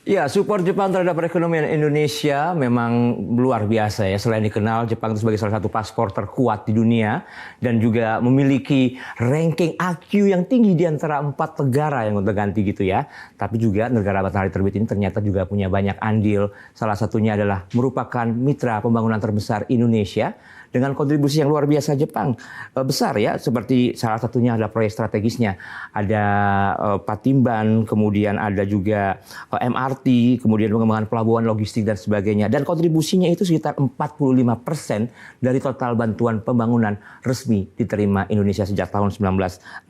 Ya, support Jepang terhadap perekonomian Indonesia memang luar biasa ya. Selain dikenal, Jepang itu sebagai salah satu paspor terkuat di dunia dan juga memiliki ranking IQ yang tinggi di antara 4 negara yang gonta-ganti gitu ya. Tapi juga negara matahari terbit ini ternyata juga punya banyak andil. Salah satunya adalah merupakan mitra pembangunan terbesar Indonesia dengan kontribusi yang luar biasa. Jepang besar ya, seperti salah satunya adalah proyek strategisnya. Ada Patimban, kemudian ada juga MRT, kemudian pengembangan pelabuhan logistik dan sebagainya. Dan kontribusinya itu sekitar 45% dari total bantuan pembangunan resmi diterima Indonesia sejak tahun 1960.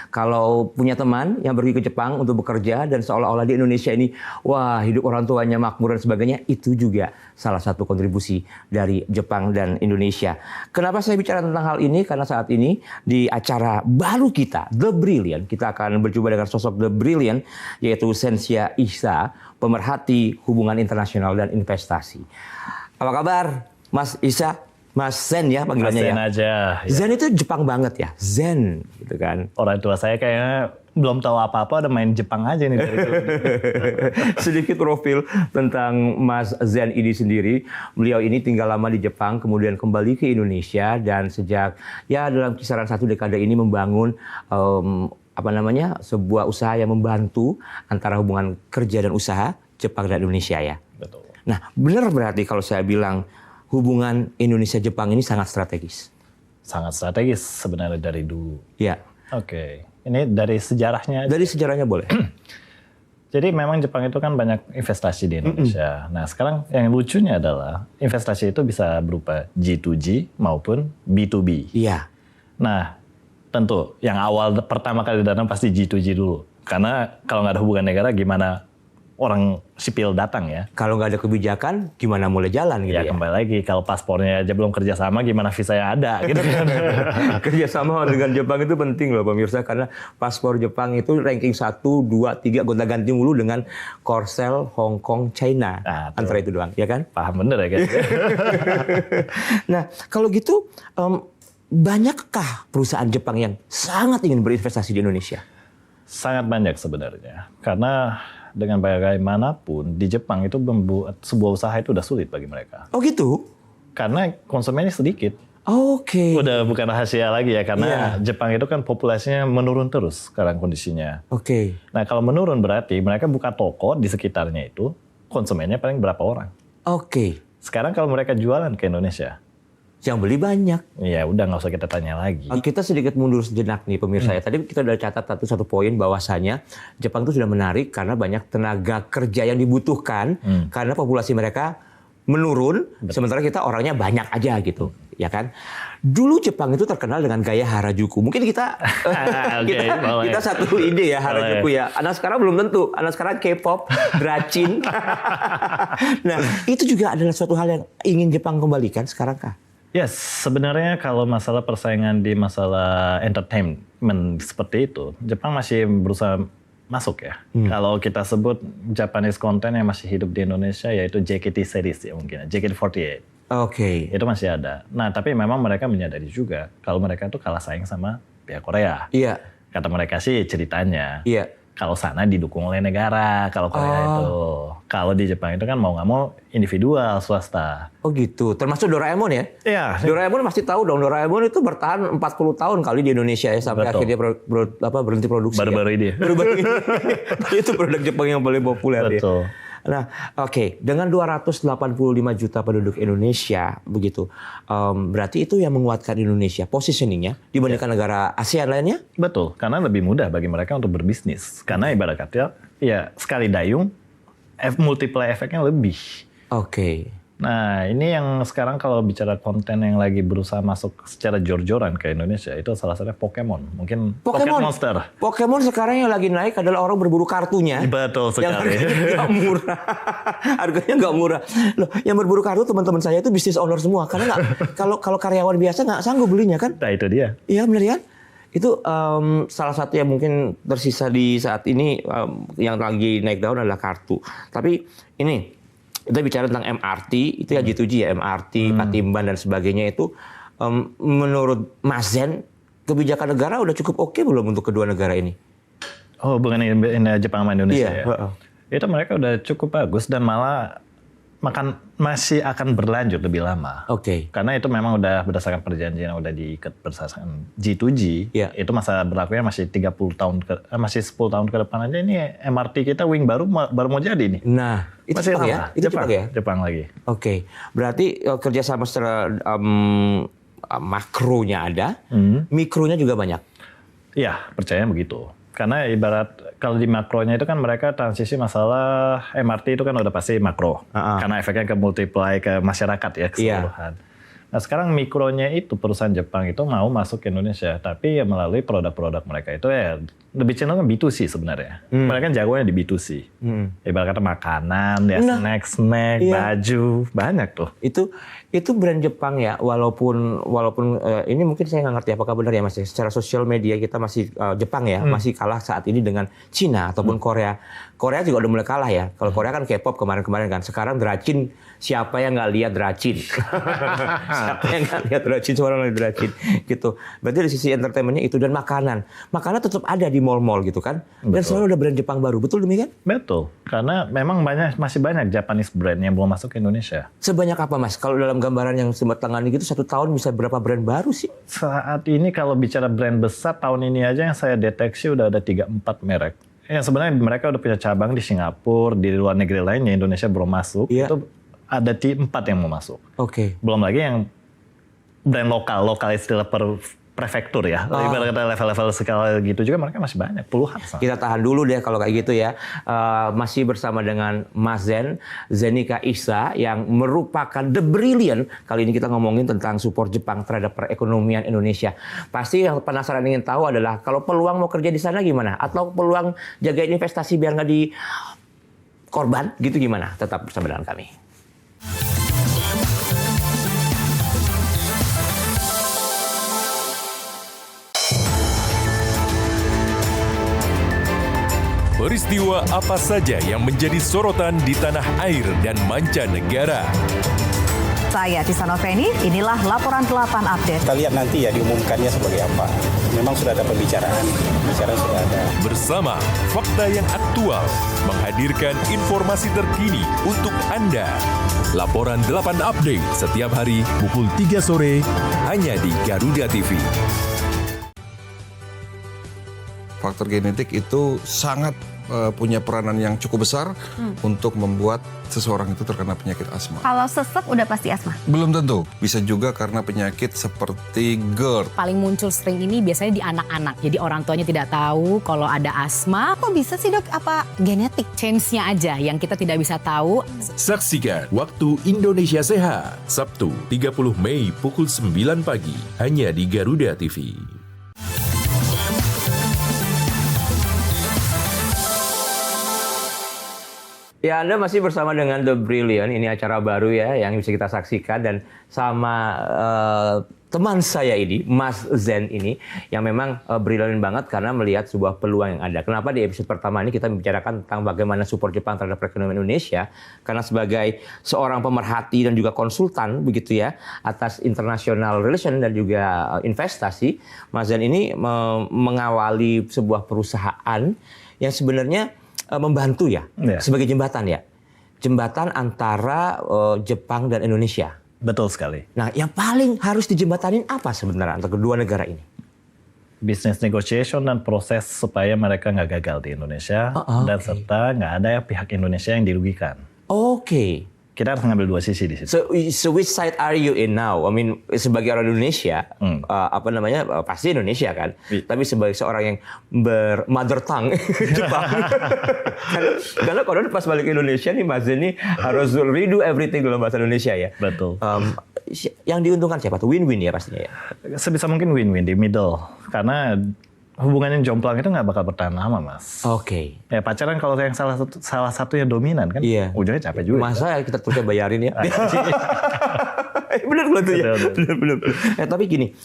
Kalau punya teman yang pergi ke Jepang untuk bekerja dan seolah-olah di Indonesia ini, wah hidup orang tuanya makmur dan sebagainya, itu juga salah satu kontribusi dari Jepang dan Indonesia. Kenapa saya bicara tentang hal ini? Karena saat ini di acara baru kita, The Brilliant, kita akan berjumpa dengan sosok The Brilliant, yaitu Sensia Isa, pemerhati hubungan internasional dan investasi. Apa kabar, Mas Isa? Mas Zen ya panggilannya ya? Zen aja. Ya. Zen itu Jepang banget ya? Zen gitu kan. Orang tua saya kayaknya belum tahu apa-apa, udah main Jepang aja nih dari dulu. Sedikit profil tentang Mas Zen ini sendiri. Beliau ini tinggal lama di Jepang, kemudian kembali ke Indonesia dan sejak ya dalam kisaran 1 dekade ini membangun sebuah usaha yang membantu antara hubungan kerja dan usaha Jepang dan Indonesia ya. Betul. Nah, benar berarti kalau saya bilang hubungan Indonesia-Jepang ini sangat strategis. Sangat strategis sebenarnya dari dulu. Ya. Oke. Ini dari sejarahnya. Dari sejarahnya boleh. Jadi memang Jepang itu kan banyak investasi di Indonesia. Nah sekarang yang lucunya adalah investasi itu bisa berupa G2G maupun B2B. Iya. Nah tentu yang awal pertama kali datang pasti G2G dulu. Karena kalau nggak ada hubungan negara gimana orang sipil datang ya. Kalau nggak ada kebijakan, gimana mulai jalan gitu ya? Kembali lagi, kalau paspornya aja belum kerjasama, gimana visanya ada gitu kan. Kerjasama dengan Jepang itu penting loh pemirsa, karena paspor Jepang itu ranking 1, 2, 3, gonta-ganti mulu dengan Korsel, Hong Kong, China. Nah, antara itu doang, ya kan? Paham bener ya kan? Nah, kalau gitu, banyakkah perusahaan Jepang yang sangat ingin berinvestasi di Indonesia? Sangat banyak sebenarnya. Karena dengan bagaimanapun di Jepang itu membuat sebuah usaha itu udah sulit bagi mereka. Oh gitu? Karena konsumennya sedikit. Oke. Udah bukan rahasia lagi ya, karena Jepang itu kan populasinya menurun terus sekarang kondisinya. Oke. Nah kalau menurun berarti mereka buka toko di sekitarnya itu, konsumennya paling berapa orang. Oke. Sekarang kalau mereka jualan ke Indonesia, yang beli banyak. Ya udah nggak usah kita tanya lagi. Kita sedikit mundur sejenak nih pemirsa ya. Tadi kita udah catat satu poin bahwasanya Jepang itu sudah menarik karena banyak tenaga kerja yang dibutuhkan karena populasi mereka menurun. Betul. Sementara kita orangnya banyak aja gitu, ya kan? Dulu Jepang itu terkenal dengan gaya Harajuku. Mungkin kita kita satu ide ya Harajuku ya. Anak sekarang belum tentu. Anak sekarang K-pop, Dracin. Nah, itu juga adalah suatu hal yang ingin Jepang kembalikan sekarang kah? Yes, sebenarnya kalau masalah persaingan di masalah entertainment seperti itu, Jepang masih berusaha masuk ya. Kalau kita sebut Japanese content yang masih hidup di Indonesia yaitu JKT series ya mungkin, JKT48. Oke. Itu masih ada. Nah, tapi memang mereka menyadari juga kalau mereka itu kalah saing sama pihak Korea. Iya. Kata mereka sih ceritanya. Iya. Kalau sana didukung oleh negara, kalau Korea itu. Kalau di Jepang itu kan mau nggak mau individual, swasta. Oh gitu, termasuk Doraemon ya? Iya. Doraemon pasti tahu dong, Doraemon itu bertahan 40 tahun kali di Indonesia ya, sampai akhirnya berhenti produksi. Baru-baru ini. Itu produk Jepang yang paling populer. Betul. Ya. Nah, oke. Dengan 285 juta penduduk Indonesia, begitu. Berarti itu yang menguatkan Indonesia, positioningnya dibandingkan negara ASEAN lainnya? Betul, karena lebih mudah bagi mereka untuk berbisnis. Karena ibarat kata, ya sekali dayung, multiply efeknya lebih. Oke. Nah, ini yang sekarang kalau bicara konten yang lagi berusaha masuk secara jor-joran ke Indonesia, itu salah satunya Pokemon. Mungkin Pokémon Monster. Pokemon sekarang yang lagi naik adalah orang berburu kartunya. Betul sekali. Yang harganya nggak murah. Harganya nggak murah. Loh, yang berburu kartu teman-teman saya itu bisnis owner semua. Karena kalau karyawan biasa nggak sanggup belinya kan. Nah, itu dia. Iya, benar kan? Itu salah satu yang mungkin tersisa di saat ini yang lagi naik daun adalah kartu. Tapi ini, kita bicara tentang MRT, itu ya G2G ya, MRT, Patimban dan sebagainya itu, menurut Mas Zen, kebijakan negara udah cukup oke belum untuk kedua negara ini? Oh, bukan Jepang sama Indonesia ya? Itu mereka udah cukup bagus dan malah masih akan berlanjut lebih lama. Oke. Karena itu memang udah berdasarkan perjanjian yang udah diikat berdasarkan G2G. Iya. Itu masa berlakunya masih 10 tahun ke depan aja. Ini MRT kita wing baru mau jadi nih. Nah, itu Masih Jepang ya? lama. Itu Jepang ya? Jepang lagi. Oke. Berarti kerjasama secara makronya ada, mikronya juga banyak. Iya, percaya begitu. Karena ibarat kalau di makronya itu kan mereka transisi masalah MRT itu kan udah pasti makro. Karena efeknya ke multiply ke masyarakat ya keseluruhan. Nah sekarang mikronya itu perusahaan Jepang itu mau masuk ke Indonesia. Tapi ya melalui produk-produk mereka itu ya lebih cenderung B2C sebenarnya. Mereka kan jagonya di B2C. Ibarat kata makanan, ya snack, baju, banyak tuh. Itu brand Jepang ya, walaupun ini mungkin saya nggak ngerti apakah benar ya Mas. Secara sosial media kita masih Jepang ya, masih kalah saat ini dengan Cina ataupun Korea. Korea juga udah mulai kalah ya. Kalau Korea kan K-pop kemarin-kemarin kan. Sekarang Dracin, siapa yang nggak lihat Dracin? Siapa yang nggak lihat Dracin? Semua orang lihat Dracin gitu. Berarti dari sisi entertainmentnya itu dan makanan tetap ada di mall-mall gitu kan. Dan selalu ada brand Jepang baru. Betul demikian? Betul. Karena memang masih banyak Japanese brand yang belum masuk ke Indonesia. Sebanyak apa Mas? Kalau dalam gambaran yang sempat tangani gitu, 1 tahun bisa berapa brand baru sih? Saat ini kalau bicara brand besar, tahun ini aja yang saya deteksi udah ada 3-4 merek. Yang sebenarnya mereka udah punya cabang di Singapura, di luar negeri lainnya, Indonesia belum masuk. Iya. Itu ada 4 yang mau masuk. Oke. Belum lagi yang brand lokal istilah prefektur ya. Ibarat kata level-level skala gitu juga mereka masih banyak, puluhan. Kita tahan dulu deh kalau kayak gitu ya. Masih bersama dengan Mas Zenika Ihsa yang merupakan The Brilliant. Kali ini kita ngomongin tentang support Jepang terhadap perekonomian Indonesia. Pasti yang penasaran ingin tahu adalah kalau peluang mau kerja di sana gimana? Atau peluang jagain investasi biar nggak di korban gitu gimana? Tetap bersama dengan kami. Peristiwa apa saja yang menjadi sorotan di tanah air dan mancanegara? Saya Tisa Noveni, inilah Laporan 8 Update. Kita lihat nanti ya diumumkannya sebagai apa. Memang sudah ada pembicaraan sudah ada. Bersama fakta yang aktual, menghadirkan informasi terkini untuk Anda. Laporan 8 Update setiap hari pukul 3 sore, hanya di Garuda TV. Faktor genetik itu sangat punya peranan yang cukup besar untuk membuat seseorang itu terkena penyakit asma. Kalau sesek udah pasti asma? Belum tentu. Bisa juga karena penyakit seperti GERD. Paling muncul sering ini biasanya di anak-anak. Jadi orang tuanya tidak tahu kalau ada asma. Kok bisa sih dok? Apa genetik? Change-nya aja yang kita tidak bisa tahu. Saksikan Waktu Indonesia Sehat, Sabtu 30 Mei pukul 9 pagi, hanya di Garuda TV. Ya, Anda masih bersama dengan The Brilliant. Ini acara baru ya yang bisa kita saksikan dan sama teman saya ini, Mas Zen ini yang memang brilliant banget karena melihat sebuah peluang yang ada. Kenapa di episode pertama ini kita membicarakan tentang bagaimana support Jepang terhadap perekonomian Indonesia? Karena sebagai seorang pemerhati dan juga konsultan begitu ya atas international relation dan juga investasi, Mas Zen ini mengawali sebuah perusahaan yang sebenarnya membantu ya, sebagai jembatan antara Jepang dan Indonesia. Betul sekali. Nah, yang paling harus dijembatanin apa sebenarnya antara kedua negara ini? Business negotiation dan proses supaya mereka nggak gagal di Indonesia dan serta nggak ada pihak Indonesia yang dirugikan. Oke. Kita harus ngambil dua sisi di situ. So which side are you in now? I mean, sebagai orang Indonesia, pasti Indonesia kan. Tapi sebagai seorang yang bermother tongue Jepang. Karena kalau pas balik ke Indonesia nih, Mas ini harus redo everything dalam bahasa Indonesia ya. Betul. Yang diuntungkan siapa tuh? Win-win ya pastinya ya. Sebisa mungkin win-win di middle. Karena hubungannya jomplang itu nggak bakal bertahan lama, Mas. Oke. Ya pacaran kalau yang salah satunya dominan kan, ujungnya capek juga. Masa kita terusnya bayarin ya? Benar loh tuh ya. Benar. Tapi gini,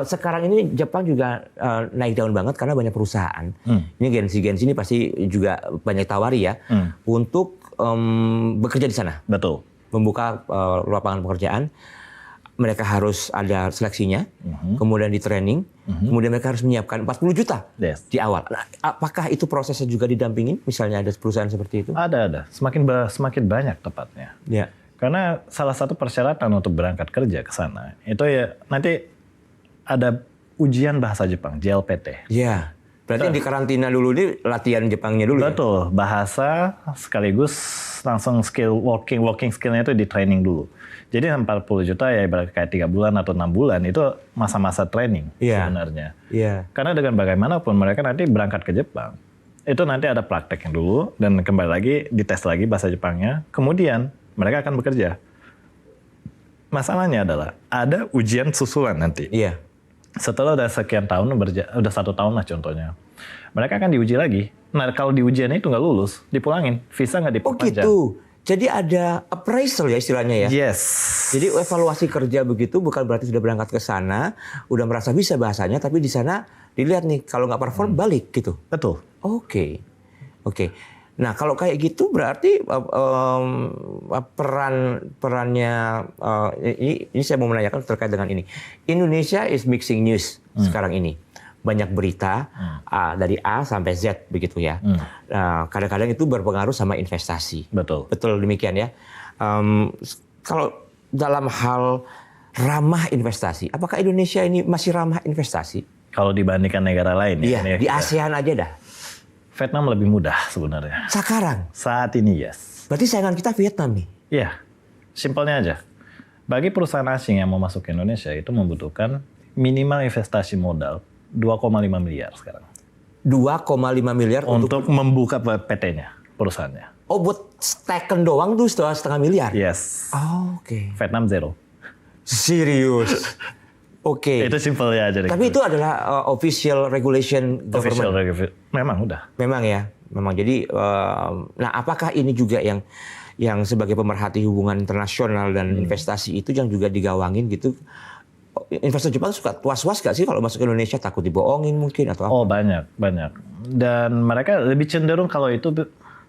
sekarang ini Jepang juga naik daun banget karena banyak perusahaan. Ini Gensi ini pasti juga banyak tawari ya untuk bekerja di sana. Betul. Membuka lapangan pekerjaan. mereka harus ada seleksinya, kemudian di training, kemudian mereka harus menyiapkan 40 juta Yes. di awal. Nah, apakah itu prosesnya juga didampingin? Misalnya ada perusahaan seperti itu? Ada. Semakin banyak tepatnya. Ya. Karena salah satu persyaratan untuk berangkat kerja ke sana itu ya nanti ada ujian bahasa Jepang, JLPT. Ya. Berarti di karantina dulu nih latihan Jepangnya dulu. Betul, bahasa sekaligus langsung skill working skillnya itu di training dulu. Jadi 40 juta ya ibarat kayak 3 bulan atau 6 bulan itu masa-masa training sebenarnya. Iya. Karena dengan bagaimanapun mereka nanti berangkat ke Jepang. Itu nanti ada prakteknya dulu dan kembali lagi dites lagi bahasa Jepangnya. Kemudian mereka akan bekerja. Masalahnya adalah ada ujian susulan nanti. Iya. Setelah udah sekian tahun, udah 1 tahun lah contohnya. Mereka akan diuji lagi. Nah kalau di ujiannya itu nggak lulus, dipulangin. Visa nggak Oh diperpanjang. gitu. Jadi ada appraisal ya istilahnya ya? Yes. Jadi evaluasi kerja begitu bukan berarti sudah berangkat ke sana, udah merasa bisa bahasanya, tapi di sana dilihat nih kalau nggak perform balik gitu. Betul. Oke. Nah kalau kayak gitu berarti perannya ini saya mau menanyakan terkait dengan ini. Indonesia is mixing news sekarang ini. Banyak berita dari A sampai Z begitu ya. Kadang-kadang itu berpengaruh sama investasi. Betul. Betul demikian ya. Kalau dalam hal ramah investasi, apakah Indonesia ini masih ramah investasi? Kalau dibandingkan negara lain Iya, ya. di ASEAN aja dah. Vietnam lebih mudah sebenarnya. Sekarang, Saat ini yes. berarti saingan kita Vietnam nih. Iya. Simpelnya aja. Bagi perusahaan asing yang mau masuk ke Indonesia itu membutuhkan minimal investasi modal 2,5 miliar sekarang. 2,5 miliar Untuk membuka PT-nya, perusahaannya. Oh, buat steken doang tuh 1,5 miliar? Yes. Oh, oke. Vietnam zero. Serius? Oke. Itu simpelnya aja. Tapi itu adalah official regulation official government. memang udah. Memang ya. Memang jadi, nah apakah ini juga yang sebagai pemerhati hubungan internasional dan investasi itu yang juga digawangin gitu? Investor Jepang suka was-was gak sih kalau masuk ke Indonesia, takut dibohongin mungkin atau apa? Oh banyak. Dan mereka lebih cenderung kalau itu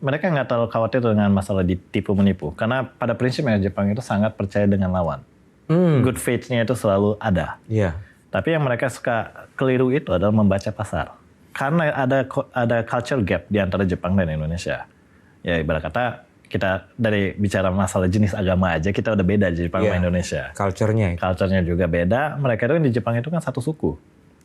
mereka nggak terlalu khawatir dengan masalah ditipu menipu karena pada prinsipnya Jepang itu sangat percaya dengan lawan. Good faith-nya itu selalu ada. Iya. Tapi yang mereka suka keliru itu adalah membaca pasar. Karena ada culture gap di antara Jepang dan Indonesia. Ya ibarat kata kita dari bicara masalah jenis agama aja kita udah beda Jepang sama Indonesia. Culture-nya. Culture-nya juga beda. Mereka itu di Jepang itu kan satu suku.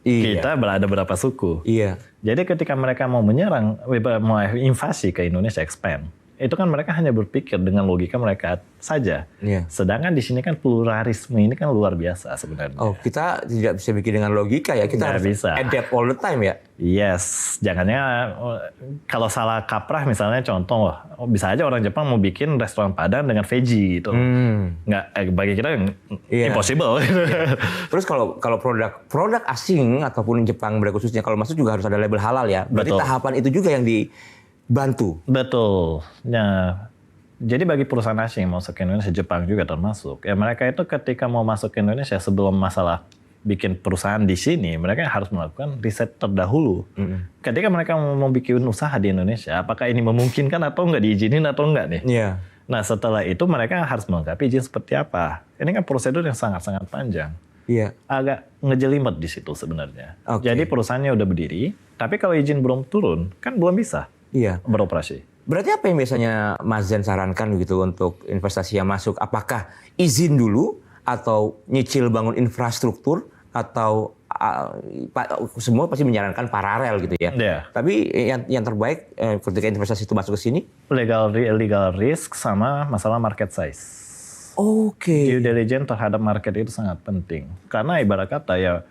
Iya. Kita berada berapa suku. Iya. Jadi ketika mereka mau menyerang, mau invasi ke Indonesia, expand, itu kan mereka hanya berpikir dengan logika mereka saja. Iya. Sedangkan di sini kan pluralisme ini kan luar biasa sebenarnya. Oh, kita tidak bisa bikin dengan logika ya. Kita Nggak harus bisa. adapt all the time ya. Yes, jangannya kalau salah kaprah misalnya contoh, bisa aja orang Jepang mau bikin restoran Padang dengan veggie gitu. Nggak, bagi kita impossible. Terus kalau produk asing ataupun Jepang khususnya kalau masuk juga harus ada label halal ya. Berarti Betul. tahapan itu juga yang dibantu. Betul. Nah, jadi bagi perusahaan asing yang mau masuk ke Indonesia, Jepang juga termasuk. Ya mereka itu ketika mau masuk ke Indonesia sebelum masalah bikin perusahaan di sini, mereka harus melakukan riset terdahulu. Ketika mereka mau bikin usaha di Indonesia, apakah ini memungkinkan atau nggak, diizinin atau nggak nih? Iya. Nah setelah itu mereka harus melengkapi izin seperti apa. Ini kan prosedur yang sangat-sangat panjang. Iya. Agak ngejelimet di situ sebenarnya. Oke. Jadi perusahaannya udah berdiri, tapi kalau izin belum turun, kan belum bisa Iya. beroperasi. Berarti apa yang biasanya Mas Zen sarankan gitu untuk investasi yang masuk? Apakah izin dulu atau nyicil bangun infrastruktur atau semua pasti menyarankan paralel gitu ya? Iya. Tapi yang terbaik ketika investasi itu masuk ke sini? Legal risk sama masalah market size. Oke. Due diligence terhadap market itu sangat penting. Karena ibarat kata ya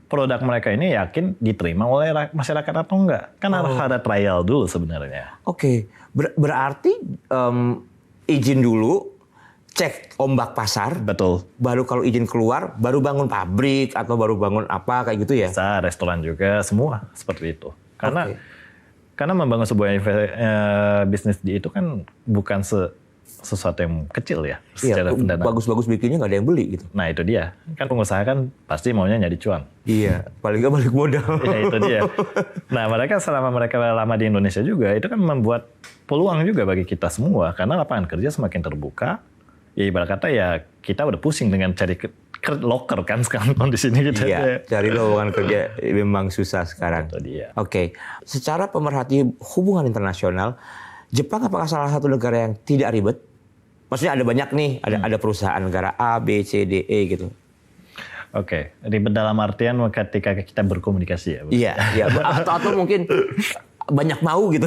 produk mereka ini yakin diterima oleh masyarakat atau enggak. Kan harus ada trial dulu sebenarnya. Oke. Berarti izin dulu, cek ombak pasar, Betul. baru kalau izin keluar, baru bangun pabrik atau baru bangun apa kayak gitu ya? Bisa restoran juga, semua seperti itu. Karena Oke. karena membangun sebuah bisnis di itu kan bukan sesuatu yang kecil ya secara Iya, pendanaan. bagus-bagus bikinnya nggak ada yang beli gitu. Nah itu dia. Kan pengusaha kan pasti maunya nyari cuan. Iya, paling nggak balik modal. Ya itu dia. Nah mereka selama mereka lama di Indonesia juga itu kan membuat peluang juga bagi kita semua karena lapangan kerja semakin terbuka. Ya ibarat kata ya kita udah pusing dengan cari loker kan sekarang kondisinya gitu. Iya, cari lowongan kerja memang susah sekarang. Itu dia. Oke, secara pemerhati hubungan internasional, Jepang apakah salah satu negara yang tidak ribet? Maksudnya ada banyak nih, ada perusahaan negara A, B, C, D, E gitu. Oke, ribet dalam artian ketika kita berkomunikasi ya. Iya. Atau mungkin banyak mau gitu.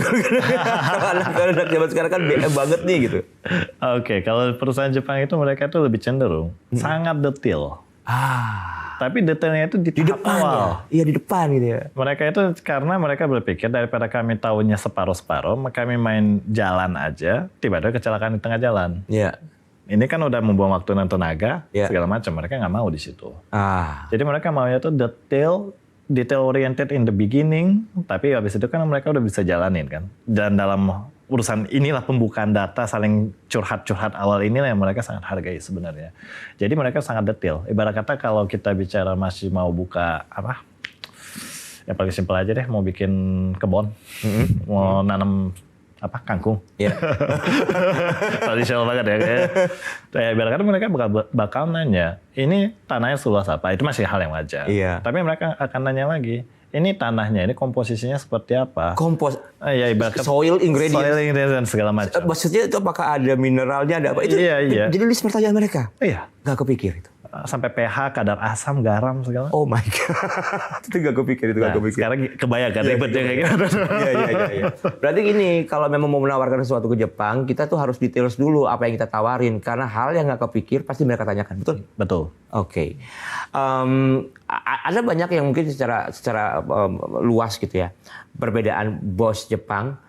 Anak zaman sekarang kan beda banget nih gitu. Oke, kalau perusahaan Jepang itu mereka tuh lebih cenderung sangat detail. Tapi detailnya itu di tahap depan awal. ya. Iya, di depan gitu ya. Mereka itu karena mereka berpikir daripada kami tahunya separuh-separuh, kami main jalan aja, tiba-tiba kecelakaan di tengah jalan. Iya. Ini kan udah membuang waktu dan tenaga, Ya. segala macam. Mereka nggak mau di situ. Ah, Jadi mereka maunya tuh detail oriented in the beginning, tapi habis itu kan mereka udah bisa jalanin kan. Dan dalam urusan inilah pembukaan data, saling curhat-curhat awal inilah yang mereka sangat hargai sebenarnya. Jadi mereka sangat detail. Ibarat kata kalau kita bicara masih mau buka apa? Ya paling simpel aja deh, mau bikin kebun, mau nanam apa kangkung. iya. Tradisional banget ya. Kayak ibarat kata mereka bakal nanya, ini tanahnya seluas apa? Itu masih hal yang wajar. Iya. Tapi mereka akan nanya lagi, ini tanahnya, ini komposisinya seperti apa? Kompos, Ya ibarat kata soil ingredients. soil ingredients segala macam. Maksudnya itu apakah ada mineralnya, ada apa? Itu Iya. jadi list pertanyaan mereka. Iya. Nggak kepikir itu. Sampai pH, kadar asam, garam segala. Oh my God. Itu nggak kepikir, itu nggak Nah, kepikir. sekarang kebayangkan ribetnya kayak gitu. Iya. Berarti gini, kalau memang mau menawarkan sesuatu ke Jepang, kita tuh harus details dulu apa yang kita tawarin. Karena hal yang nggak kepikir pasti mereka tanyakan, betul? Betul. Oke. Ada banyak yang mungkin secara luas gitu ya. Perbedaan bos Jepang,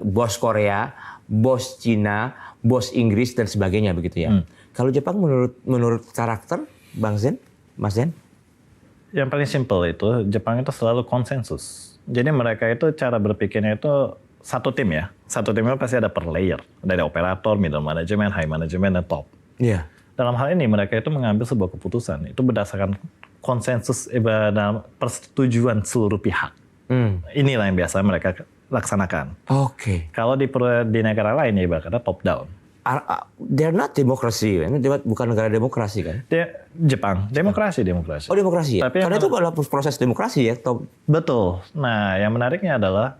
bos Korea, bos Cina, bos Inggris dan sebagainya begitu ya. Kalau Jepang menurut karakter, Bang Zen, Mas Zen? Yang paling simple itu, Jepang itu selalu konsensus. Jadi mereka itu cara berpikirnya itu satu tim ya. Satu timnya pasti ada per layer. Dari operator, middle management, high management, dan top. Iya. Dalam hal ini mereka itu mengambil sebuah keputusan. Itu berdasarkan konsensus dalam persetujuan seluruh pihak. Inilah yang biasa mereka laksanakan. Oke. Kalau di negara lain ya ibarat kata top down. They're not democracy, kan? Bukan negara demokrasi kan? Jepang, demokrasi. Oh demokrasi ya? Tapi Karena itu adalah proses demokrasi ya? Betul. Nah yang menariknya adalah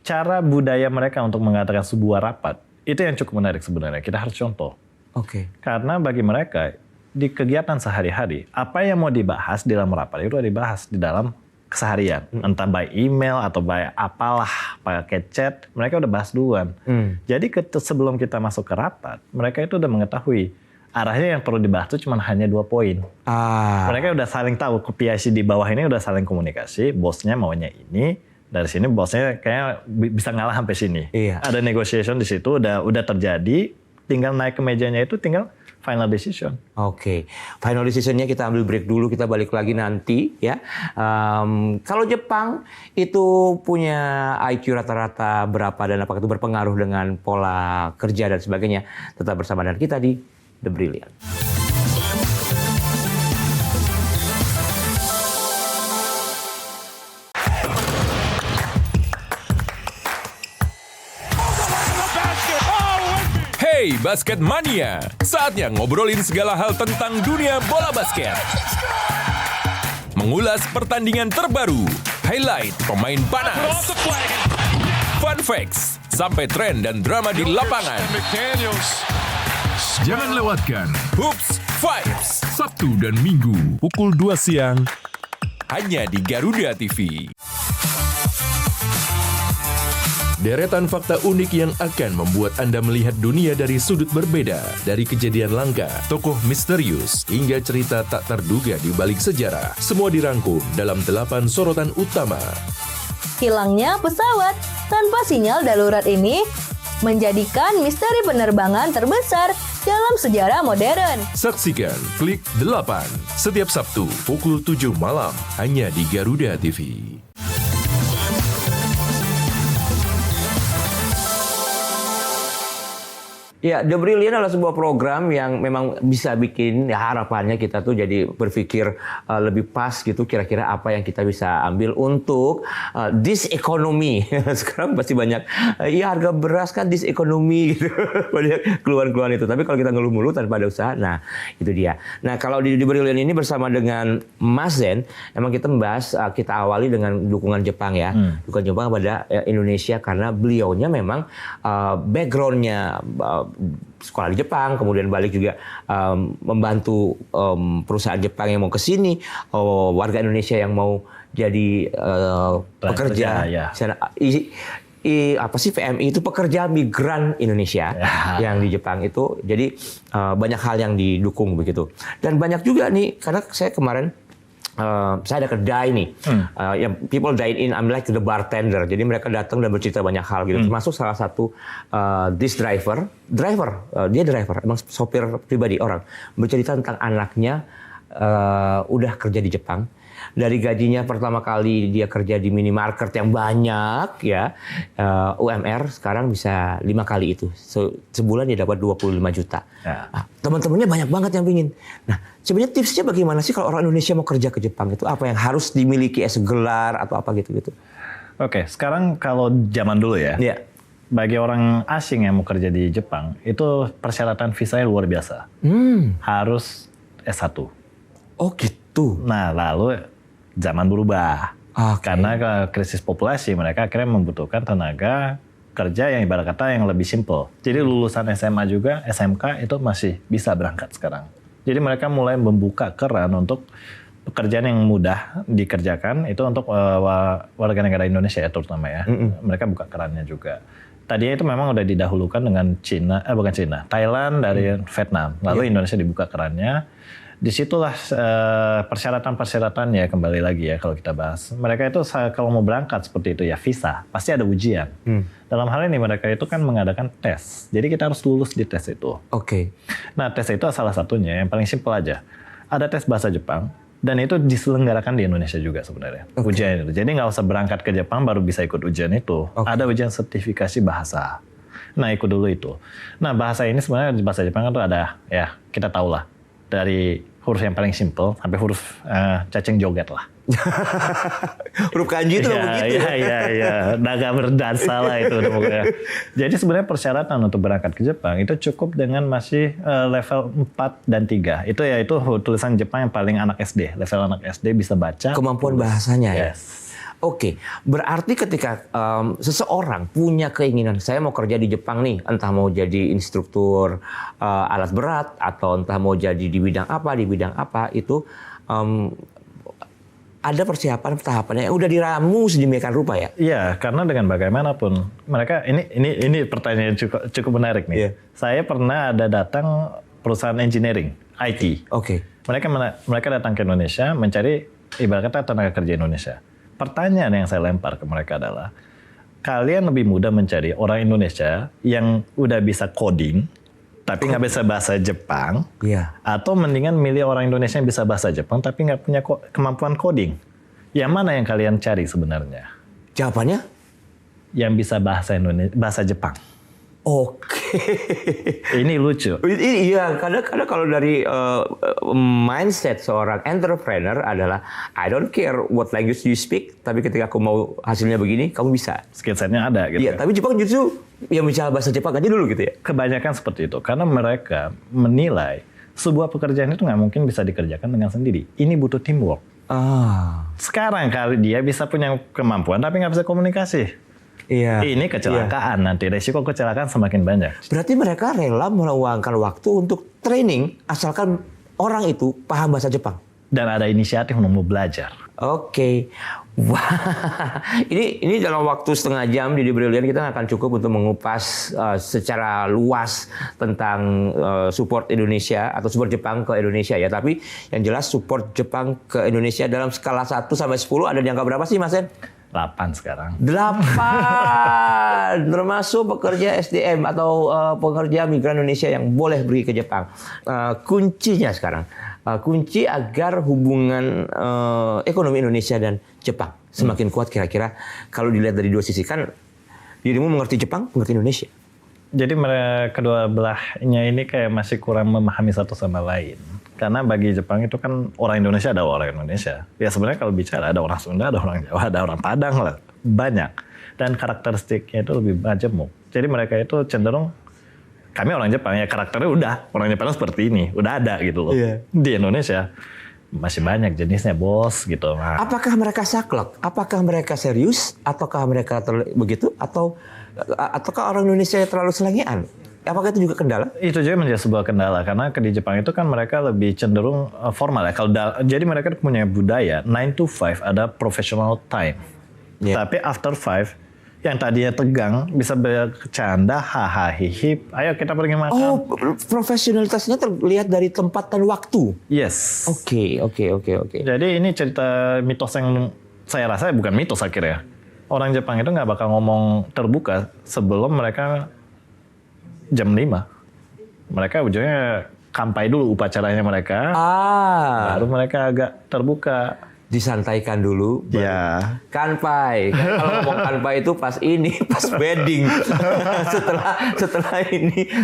cara budaya mereka untuk mengatakan sebuah rapat. Itu yang cukup menarik sebenarnya. Kita harus contoh. Oke. Karena bagi mereka, di kegiatan sehari-hari, apa yang mau dibahas di dalam rapat itu dibahas di dalam keseharian. Entah by email atau by apalah, pakai chat, mereka udah bahas duluan. Jadi sebelum kita masuk ke rapat, mereka itu udah mengetahui arahnya yang perlu dibahas itu cuma hanya 2 poin. Mereka udah saling tahu, PIC di bawah ini udah saling komunikasi, bosnya maunya ini, dari sini bosnya kayaknya bisa ngalah sampai sini. Iya. Ada negotiation di situ, udah terjadi, tinggal naik ke mejanya itu tinggal final decision. Oke. Final decisionnya kita ambil break dulu, kita balik lagi nanti ya. Kalau Jepang itu punya IQ rata-rata berapa dan apakah itu berpengaruh dengan pola kerja dan sebagainya. Tetap bersama dengan kita di The Brilliant. Hey Basket Mania, saatnya ngobrolin segala hal tentang dunia bola basket. Mengulas pertandingan terbaru, highlight pemain panas, fun facts, sampai tren dan drama di lapangan. Jangan lewatkan Hoops Vibes, Sabtu dan Minggu, pukul 2 siang, hanya di Garuda TV. Deretan fakta unik yang akan membuat Anda melihat dunia dari sudut berbeda, dari kejadian langka, tokoh misterius, hingga cerita tak terduga di balik sejarah. Semua dirangkum dalam 8 sorotan utama. Hilangnya pesawat tanpa sinyal darurat ini menjadikan misteri penerbangan terbesar dalam sejarah modern. Saksikan Klik 8 setiap Sabtu pukul 7 malam hanya di Garuda TV. Ya, The Brilliant adalah sebuah program yang memang bisa bikin ya harapannya kita tuh jadi berpikir lebih pas gitu kira-kira apa yang kita bisa ambil untuk this economy. Sekarang pasti banyak ya harga beras kan this economy gitu. Banyak keluhan-keluhan itu. Tapi kalau kita ngeluh mulu tanpa ada usaha, nah itu dia. Nah, kalau di The Brilliant ini bersama dengan Mas Zen, emang kita membahas kita awali dengan dukungan Jepang ya. Dukungan Jepang pada Indonesia karena beliaunya memang background-nya sekolah di Jepang, kemudian balik juga membantu perusahaan Jepang yang mau ke sini, warga Indonesia yang mau jadi pekerja. Ya. Apa sih PMI itu pekerja migran Indonesia yang di Jepang itu. Jadi banyak hal yang didukung begitu. Dan banyak juga nih karena saya kemarin saya ada kedai nih, yang people dine in, I'm like the bartender. Jadi mereka datang dan bercerita banyak hal gitu. Termasuk salah satu this driver, dia driver, emang sopir pribadi orang. Bercerita tentang anaknya udah kerja di Jepang. Dari gajinya pertama kali dia kerja di minimarket yang banyak ya, UMR sekarang bisa 5 kali itu. Sebulan dia dapat 25 juta. Ya. Nah, teman-temannya banyak banget yang pingin. Nah, sebenarnya tipsnya bagaimana sih kalau orang Indonesia mau kerja ke Jepang itu? Apa yang harus dimiliki gelar atau apa gitu-gitu? Oke, sekarang kalau zaman dulu ya. Yeah. Bagi orang asing yang mau kerja di Jepang, itu persyaratan visanya luar biasa. Harus S1. Oh gitu. Nah, lalu zaman berubah. Karena krisis populasi, mereka akhirnya membutuhkan tenaga kerja yang ibarat kata yang lebih simple. Jadi lulusan SMA juga, SMK itu masih bisa berangkat sekarang. Jadi mereka mulai membuka keran untuk pekerjaan yang mudah dikerjakan, itu untuk warga negara Indonesia ya terutama ya. Mereka buka kerannya juga. Tadinya itu memang udah didahulukan dengan Thailand dari Vietnam. Lalu Indonesia dibuka kerannya. Disitulah persyaratan-persyaratannya kembali lagi ya kalau kita bahas. Mereka itu kalau mau berangkat seperti itu ya visa, pasti ada ujian. Dalam hal ini mereka itu kan mengadakan tes. Jadi kita harus lulus di tes itu. Oke. Nah tes itu salah satunya yang paling simpel aja. Ada tes bahasa Jepang dan itu diselenggarakan di Indonesia juga sebenarnya. Ujian itu. Jadi nggak usah berangkat ke Jepang baru bisa ikut ujian itu. Ada ujian sertifikasi bahasa. Nah ikut dulu itu. Nah bahasa ini sebenarnya di bahasa Jepang itu ada ya kita tahu lah. Dari huruf yang paling simple sampai huruf cacing joget lah. Huruf kanji itu begitu. Iya. Naga berdansa lah itu pokoknya. Jadi sebenarnya persyaratan untuk berangkat ke Jepang itu cukup dengan masih level 4 dan 3. Itu yaitu tulisan Jepang yang paling anak SD. Level anak SD bisa baca. Kemampuan bahasanya ya? Yes. Oke, berarti ketika seseorang punya keinginan, saya mau kerja di Jepang nih, entah mau jadi instruktur alat berat, atau entah mau jadi di bidang apa, itu ada persiapan tahapannya yang udah diramu sedemikian rupa ya? Iya, karena dengan bagaimanapun, mereka, ini pertanyaan yang cukup menarik nih. Yeah. Saya pernah ada datang perusahaan engineering, IT. Oke. Mereka datang ke Indonesia mencari ibarat kata tenaga kerja Indonesia. Pertanyaan yang saya lempar ke mereka adalah, kalian lebih mudah mencari orang Indonesia yang udah bisa coding, tapi nggak bisa bahasa Jepang, atau mendingan milih orang Indonesia yang bisa bahasa Jepang, tapi nggak punya kemampuan coding. Yang mana yang kalian cari sebenarnya? Jawabannya? Yang bisa bahasa Jepang. Oke. Ini lucu. Iya, kadang kalau dari mindset seorang entrepreneur adalah I don't care what language you speak, tapi ketika aku mau hasilnya begini, kamu bisa. Skill setnya ada gitu. Iya, tapi Jepang justru yang bicara bahasa Jepang aja dulu gitu ya. Kebanyakan seperti itu, karena mereka menilai sebuah pekerjaan itu nggak mungkin bisa dikerjakan dengan sendiri. Ini butuh teamwork. Sekarang kali dia bisa punya kemampuan, tapi nggak bisa komunikasi. Iya. Ini kecelakaan nanti, resiko kecelakaan semakin banyak. Berarti mereka rela meluangkan waktu untuk training asalkan orang itu paham bahasa Jepang. Dan ada inisiatif untuk mau belajar. Oke. Wah, ini dalam waktu setengah jam di Brilliant kita akan cukup untuk mengupas secara luas tentang support Indonesia atau support Jepang ke Indonesia ya. Tapi yang jelas support Jepang ke Indonesia dalam skala 1 sampai 10 ada di angka berapa sih Mas Sen? 8 sekarang. 8 termasuk pekerja SDM atau pekerja migran Indonesia yang boleh pergi ke Jepang. Kuncinya sekarang, kunci agar hubungan ekonomi Indonesia dan Jepang semakin kuat kira-kira kalau dilihat dari dua sisi kan dirimu mengerti Jepang, mengerti Indonesia. Jadi mereka kedua belahnya ini kayak masih kurang memahami satu sama lain. Karena bagi Jepang itu kan orang Indonesia ada orang Indonesia. Ya sebenarnya kalau bicara ada orang Sunda, ada orang Jawa, ada orang Padang lah. Banyak. Dan karakteristiknya itu lebih majemuk. Jadi mereka itu cenderung, kami orang Jepang ya karakternya udah. Orang Jepang seperti ini, udah ada gitu loh. Di Indonesia masih banyak jenisnya bos gitu. Nah, Apakah mereka saklek? Apakah mereka serius? Ataukah mereka begitu? Ataukah orang Indonesia terlalu selengean? Apakah itu juga kendala? itu juga menjadi sebuah kendala karena di Jepang itu kan mereka lebih cenderung formal ya. Jadi mereka punya budaya 9 to 5 ada professional time. Yeah. Tapi after 5 yang tadinya tegang bisa bercanda, hahaha, hihip, ayo kita pergi makan. Oh, profesionalitasnya terlihat dari tempat dan waktu. Yes. Oke. Jadi ini cerita mitos yang saya rasa bukan mitos akhirnya. Orang Jepang itu nggak bakal ngomong terbuka sebelum mereka jam 5. Mereka ujungnya kampai dulu upacaranya mereka. Baru mereka agak terbuka. Disantaikan dulu. Ya. Kanpai. Kalau ngomong kanpai itu pas wedding.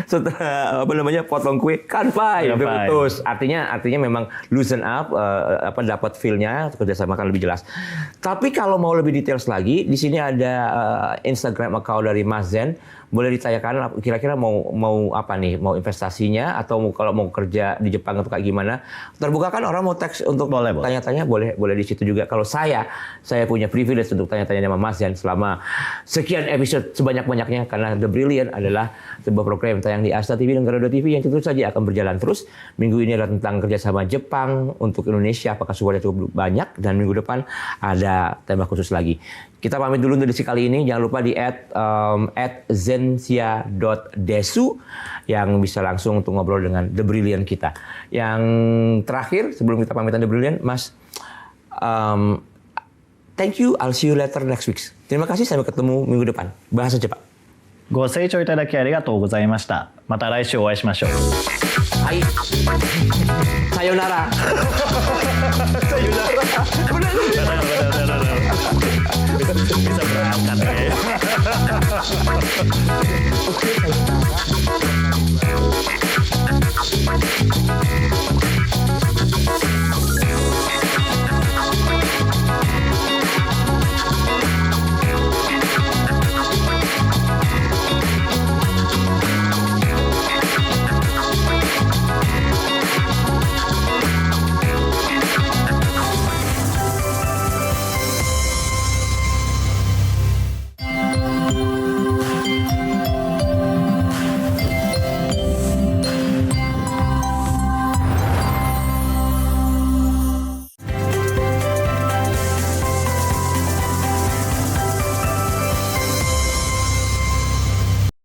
setelah potong kue, kanpai. Kanpai. Terus artinya memang loosen up, dapat feel-nya, kerjasama kan lebih jelas. Tapi kalau mau lebih details lagi, di sini ada Instagram account dari Mas Zen. Boleh ditanyakan kira-kira mau apa nih? Mau investasinya atau kalau mau kerja di Jepang itu kayak gimana? Terbuka kan orang mau teks untuk tanya-tanya, boleh di situ juga. Kalau saya punya privilege untuk tanya-tanya sama Mas Jan selama sekian episode sebanyak-banyaknya karena The Brilliant adalah sebuah program yang tayang di Asta TV dan Garuda TV yang tentu saja akan berjalan terus. Minggu ini adalah tentang kerjasama Jepang untuk Indonesia, apakah supportnya cukup banyak, dan minggu depan ada tema khusus lagi. Kita pamit dulu untuk edisi kali ini. Jangan lupa di @zensia.desu yang bisa langsung untuk ngobrol dengan The Brilliant kita. Yang terakhir sebelum kita pamitan The Brilliant, Mas, thank you. I'll see you later next week. Terima kasih. Sampai ketemu minggu depan. Bahasa Jepang. ご清聴いただきありがとうございました。また来週お会いしましょう。Hai. Sayonara. Bisa berangkat ya.